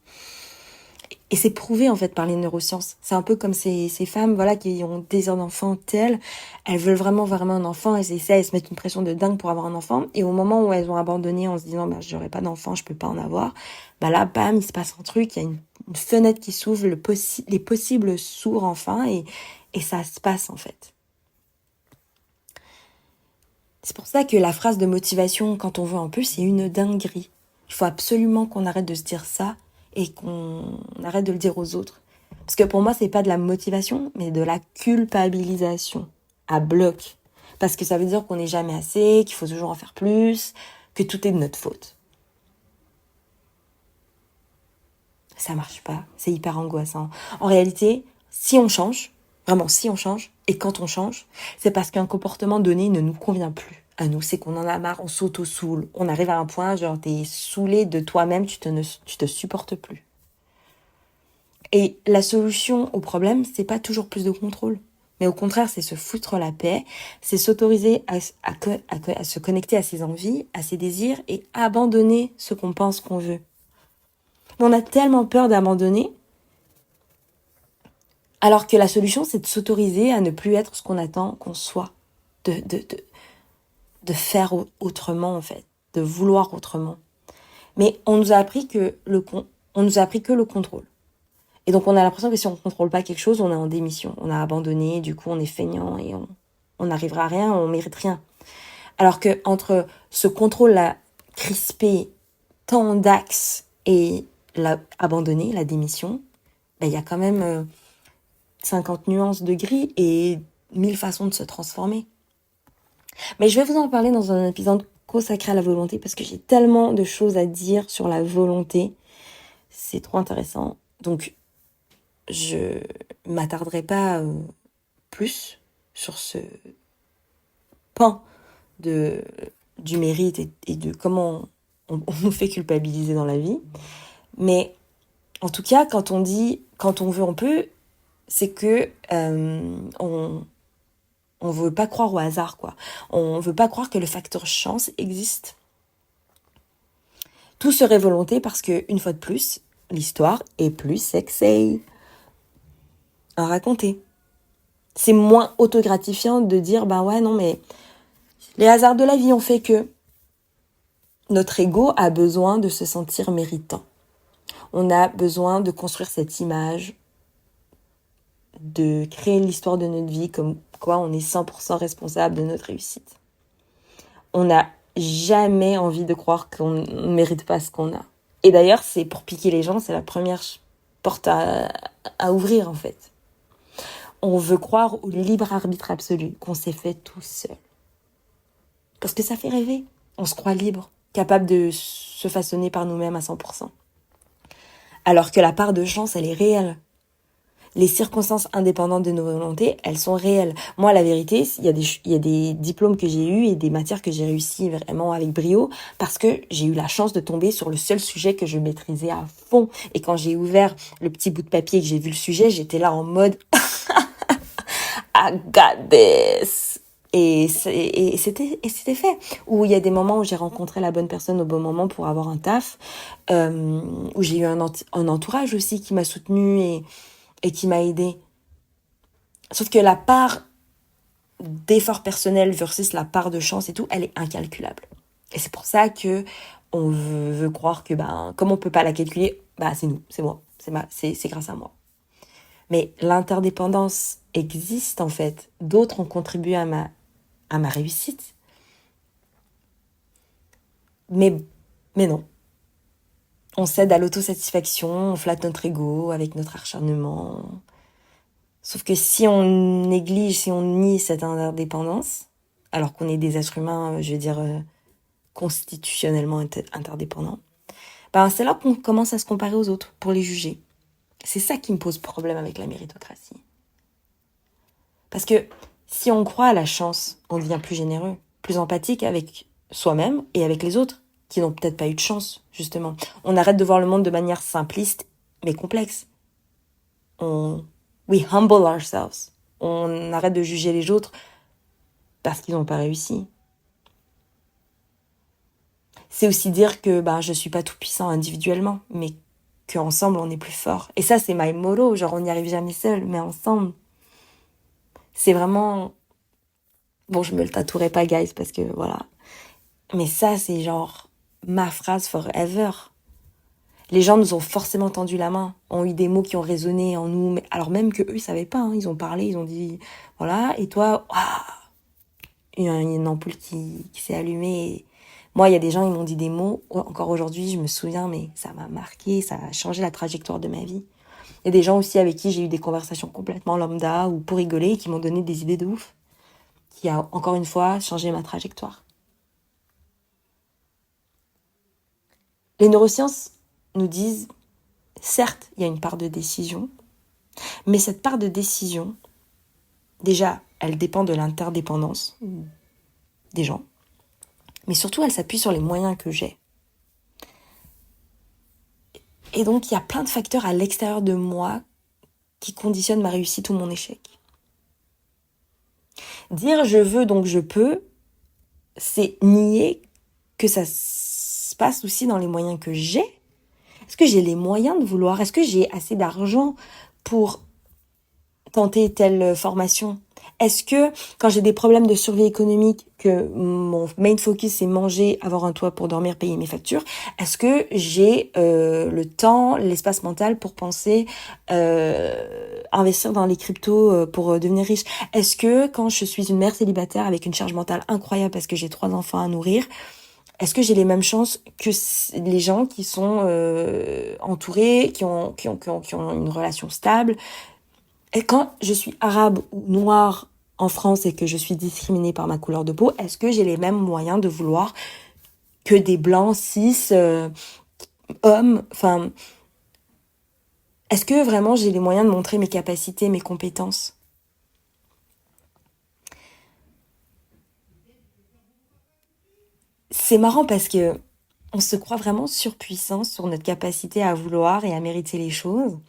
Et c'est prouvé, en fait, par les neurosciences. C'est un peu comme ces femmes, qui ont des désir d'enfant tel. Elles veulent vraiment un enfant. Elles essaient, elles se mettent une pression de dingue pour avoir un enfant. Et au moment où elles ont abandonné en se disant, j'aurai pas d'enfant, je peux pas en avoir. Là, bam, il se passe un truc. Il y a une fenêtre qui s'ouvre, les possibles s'ouvrent enfin. Et ça se passe, en fait. C'est pour ça que la phrase de motivation, quand on veut un peu, c'est une dinguerie. Il faut absolument qu'on arrête de se dire ça et qu'on arrête de le dire aux autres. Parce que pour moi, c'est pas de la motivation, mais de la culpabilisation à bloc. Parce que ça veut dire qu'on n'est jamais assez, qu'il faut toujours en faire plus, que tout est de notre faute. Ça marche pas, c'est hyper angoissant. En réalité, si on change, vraiment si on change, et quand on change, c'est parce qu'un comportement donné ne nous convient plus à nous, c'est qu'on en a marre, on s'auto-soule, on arrive à un point, t'es saoulé de toi-même, tu te supportes plus. Et la solution au problème, c'est pas toujours plus de contrôle, mais au contraire, c'est se foutre la paix, c'est s'autoriser à se connecter à ses envies, à ses désirs, et abandonner ce qu'on pense qu'on veut. Mais on a tellement peur d'abandonner, alors que la solution, c'est de s'autoriser à ne plus être ce qu'on attend qu'on soit, de faire autrement, en fait, de vouloir autrement. Mais on nous a appris que le contrôle. Et donc on a l'impression que si on ne contrôle pas quelque chose, on est en démission, on a abandonné, du coup on est feignant et on n'arrivera à rien, on mérite rien. Alors que entre ce contrôle-là crispé, tant d'axes et abandonné, la démission, il y a quand même 50 nuances de gris et 1000 façons de se transformer. Mais je vais vous en parler dans un épisode consacré à la volonté parce que j'ai tellement de choses à dire sur la volonté. c'est trop intéressant. Donc, je m'attarderai pas plus sur ce pan du mérite et de comment on nous fait culpabiliser dans la vie. Mais en tout cas, quand on dit « quand on veut, on peut », c'est que on veut pas croire au hasard, quoi. On veut pas croire que le facteur chance existe. Tout serait volonté parce que, une fois de plus, l'histoire est plus sexy à raconter. C'est moins autogratifiant de dire « bah ouais, non, mais les hasards de la vie ont fait que… » Notre ego a besoin de se sentir méritant. On a besoin de construire cette image, de créer l'histoire de notre vie comme quoi on est 100% responsable de notre réussite. On n'a jamais envie de croire qu'on ne mérite pas ce qu'on a. Et d'ailleurs, c'est pour piquer les gens, c'est la première porte à ouvrir en fait. On veut croire au libre arbitre absolu, qu'on s'est fait tout seul. Parce que ça fait rêver. On se croit libre, capable de se façonner par nous-mêmes à 100%. Alors que la part de chance, elle est réelle. Les circonstances indépendantes de nos volontés, elles sont réelles. Moi, la vérité, il y a des diplômes que j'ai eus et des matières que j'ai réussi vraiment avec brio parce que j'ai eu la chance de tomber sur le seul sujet que je maîtrisais à fond. Et quand j'ai ouvert le petit bout de papier et que j'ai vu le sujet, j'étais là en mode I got this. Et c'était fait. Où il y a des moments où j'ai rencontré la bonne personne au bon moment pour avoir un taf, où j'ai eu un entourage aussi qui m'a soutenue et qui m'a aidée. Sauf que la part d'effort personnel versus la part de chance et tout, elle est incalculable. Et c'est pour ça que on veut croire que comme on peut pas la calculer, c'est nous, c'est moi, c'est grâce à moi. Mais l'interdépendance existe en fait. D'autres ont contribué à ma réussite. Mais non. On cède à l'autosatisfaction, on flatte notre ego avec notre acharnement. Sauf que si on néglige, si on nie cette interdépendance, alors qu'on est des êtres humains, constitutionnellement interdépendants, c'est là qu'on commence à se comparer aux autres pour les juger. C'est ça qui me pose problème avec la méritocratie. Parce que si on croit à la chance, on devient plus généreux, plus empathique avec soi-même et avec les autres qui n'ont peut-être pas eu de chance, justement. On arrête de voir le monde de manière simpliste, mais complexe. We humble ourselves. On arrête de juger les autres parce qu'ils n'ont pas réussi. C'est aussi dire que je suis pas tout puissant individuellement, mais qu'ensemble on est plus fort. Et ça, c'est my motto, genre on n'y arrive jamais seul, mais ensemble. C'est vraiment... Bon, je me le tatouerai pas, guys, parce que voilà. Mais ça, c'est genre ma phrase forever. Les gens nous ont forcément tendu la main, ont eu des mots qui ont résonné en nous, mais alors même que eux ils savaient pas, ils ont parlé, ils ont dit voilà, et toi, il y a une ampoule qui s'est allumée. Et moi, il y a des gens, ils m'ont dit des mots, encore aujourd'hui, je me souviens, mais ça m'a marqué, ça a changé la trajectoire de ma vie. Il y a des gens aussi avec qui j'ai eu des conversations complètement lambda ou pour rigoler, qui m'ont donné des idées de ouf, qui a encore une fois changé ma trajectoire. Les neurosciences nous disent, certes, il y a une part de décision, mais cette part de décision, déjà, elle dépend de l'interdépendance des gens, mais surtout, elle s'appuie sur les moyens que j'ai. Et donc, il y a plein de facteurs à l'extérieur de moi qui conditionnent ma réussite ou mon échec. Dire « je veux, donc je peux », c'est nier que ça se passe aussi dans les moyens que j'ai. Est-ce que j'ai les moyens de vouloir ? Est-ce que j'ai assez d'argent pour tenter telle formation ? Est-ce que quand j'ai des problèmes de survie économique, que mon main focus c'est manger, avoir un toit pour dormir, payer mes factures, est-ce que j'ai le temps, l'espace mental pour penser investir dans les cryptos pour devenir riche ? Est-ce que quand je suis une mère célibataire avec une charge mentale incroyable parce que j'ai 3 enfants à nourrir, est-ce que j'ai les mêmes chances que les gens qui sont entourés, qui ont une relation stable ? Et quand je suis arabe ou noire en France et que je suis discriminée par ma couleur de peau, est-ce que j'ai les mêmes moyens de vouloir que des blancs, cis, hommes ? Enfin, Est-ce que vraiment j'ai les moyens de montrer mes capacités, mes compétences? C'est marrant parce que on se croit vraiment surpuissant sur notre capacité à vouloir et à mériter les choses,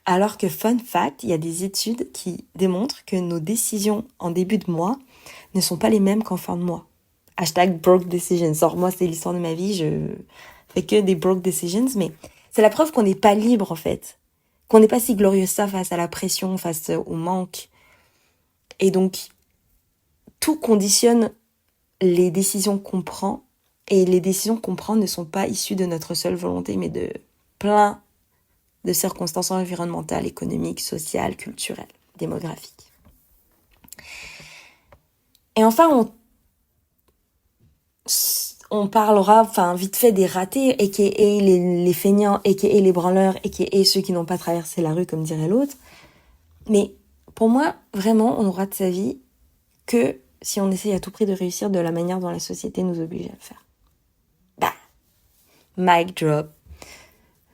alors que fun fact, il y a des études qui démontrent que nos décisions en début de mois ne sont pas les mêmes qu'en fin de mois. Hashtag broke decisions. Or, moi, c'est l'histoire de ma vie, je fais que des broke decisions, mais c'est la preuve qu'on n'est pas libre, en fait. Qu'on n'est pas si glorieux ça face à la pression, face au manque. Et donc, tout conditionne les décisions qu'on prend. Et les décisions qu'on prend ne sont pas issues de notre seule volonté, mais de plein de circonstances environnementales, économiques, sociales, culturelles, démographiques. Et enfin, on parlera vite fait des ratés, aka les feignants, aka les branleurs, aka ceux qui n'ont pas traversé la rue, comme dirait l'autre. Mais pour moi, vraiment, on ne rate sa vie que si on essaye à tout prix de réussir de la manière dont la société nous oblige à le faire. Bah, mic drop.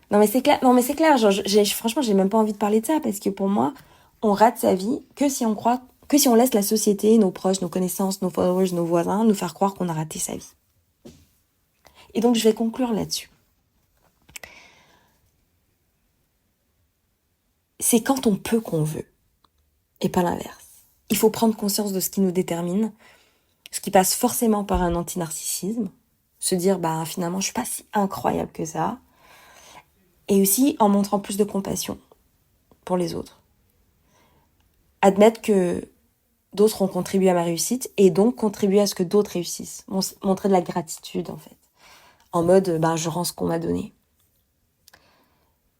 Non mais c'est clair, genre, franchement, j'ai même pas envie de parler de ça, parce que pour moi, on rate sa vie que si on laisse la société, nos proches, nos connaissances, nos followers, nos voisins, nous faire croire qu'on a raté sa vie. Et donc, je vais conclure là-dessus. C'est quand on peut qu'on veut, et pas l'inverse. Il faut prendre conscience de ce qui nous détermine, ce qui passe forcément par un anti-narcissisme, se dire, finalement, je suis pas si incroyable que ça, et aussi en montrant plus de compassion pour les autres. Admettre que d'autres ont contribué à ma réussite, et donc contribuer à ce que d'autres réussissent. Montrer de la gratitude, en fait. En mode, je rends ce qu'on m'a donné.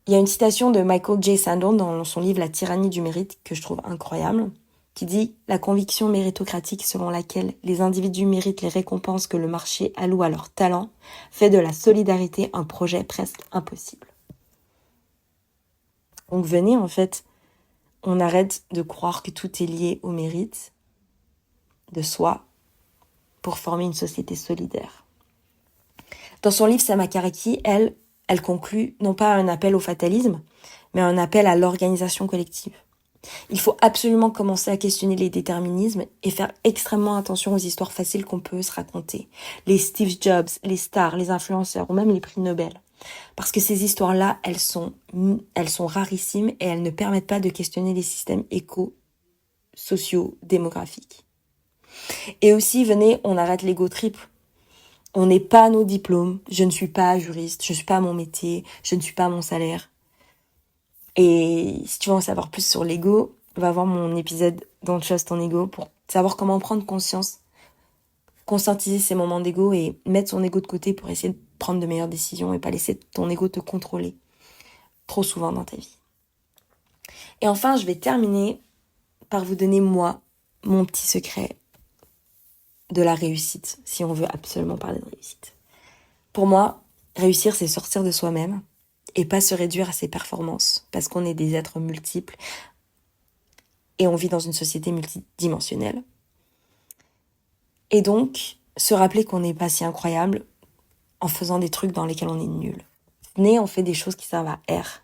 Il y a une citation de Michael J. Sandel dans son livre La tyrannie du mérite que je trouve incroyable, qui dit « La conviction méritocratique selon laquelle les individus méritent les récompenses que le marché alloue à leur talent fait de la solidarité un projet presque impossible. » Donc venez, en fait, on arrête de croire que tout est lié au mérite de soi pour former une société solidaire. Dans son livre, Sama Karaki, elle conclut non pas un appel au fatalisme, mais un appel à l'organisation collective. Il faut absolument commencer à questionner les déterminismes et faire extrêmement attention aux histoires faciles qu'on peut se raconter. Les Steve Jobs, les stars, les influenceurs ou même les prix Nobel. Parce que ces histoires-là, elles sont rarissimes et elles ne permettent pas de questionner les systèmes éco-sociaux, démographiques. Et aussi, venez, on arrête l'ego trip. On n'est pas à nos diplômes, je ne suis pas juriste, je ne suis pas à mon métier, je ne suis pas à mon salaire. Et si tu veux en savoir plus sur l'ego, va voir mon épisode Don't Trust ton ego pour savoir comment prendre conscience, conscientiser ces moments d'ego et mettre son ego de côté pour essayer de prendre de meilleures décisions et pas laisser ton ego te contrôler trop souvent dans ta vie. Et enfin, je vais terminer par vous donner moi, mon petit secret de la réussite, si on veut absolument parler de réussite. Pour moi, réussir, c'est sortir de soi-même et pas se réduire à ses performances, parce qu'on est des êtres multiples et on vit dans une société multidimensionnelle. Et donc, se rappeler qu'on n'est pas si incroyable en faisant des trucs dans lesquels on est nul. Venez, on fait des choses qui servent à R.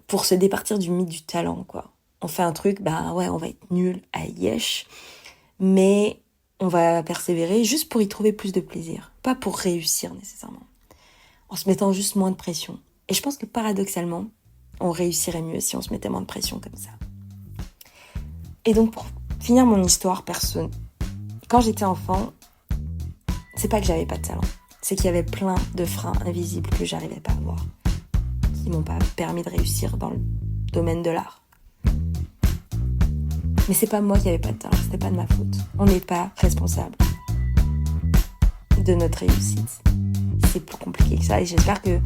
Pour se départir du mythe du talent, quoi. On fait un truc, on va être nul à yesh, mais on va persévérer juste pour y trouver plus de plaisir, pas pour réussir nécessairement, en se mettant juste moins de pression. Et je pense que paradoxalement, on réussirait mieux si on se mettait moins de pression comme ça. Et donc pour finir mon histoire perso, quand j'étais enfant, c'est pas que j'avais pas de talent, c'est qu'il y avait plein de freins invisibles que j'arrivais pas à voir, qui m'ont pas permis de réussir dans le domaine de l'art. Mais c'est pas moi qui avais pas de talent, c'était pas de ma faute. On n'est pas responsable de notre réussite. C'est plus compliqué que ça et j'espère que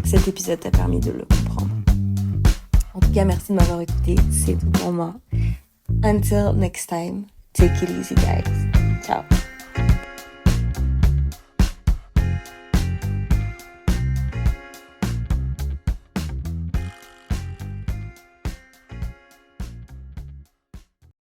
cet épisode t'a permis de le comprendre. En tout cas, merci de m'avoir écouté, c'est tout pour moi. Until next time, take it easy guys. Ciao.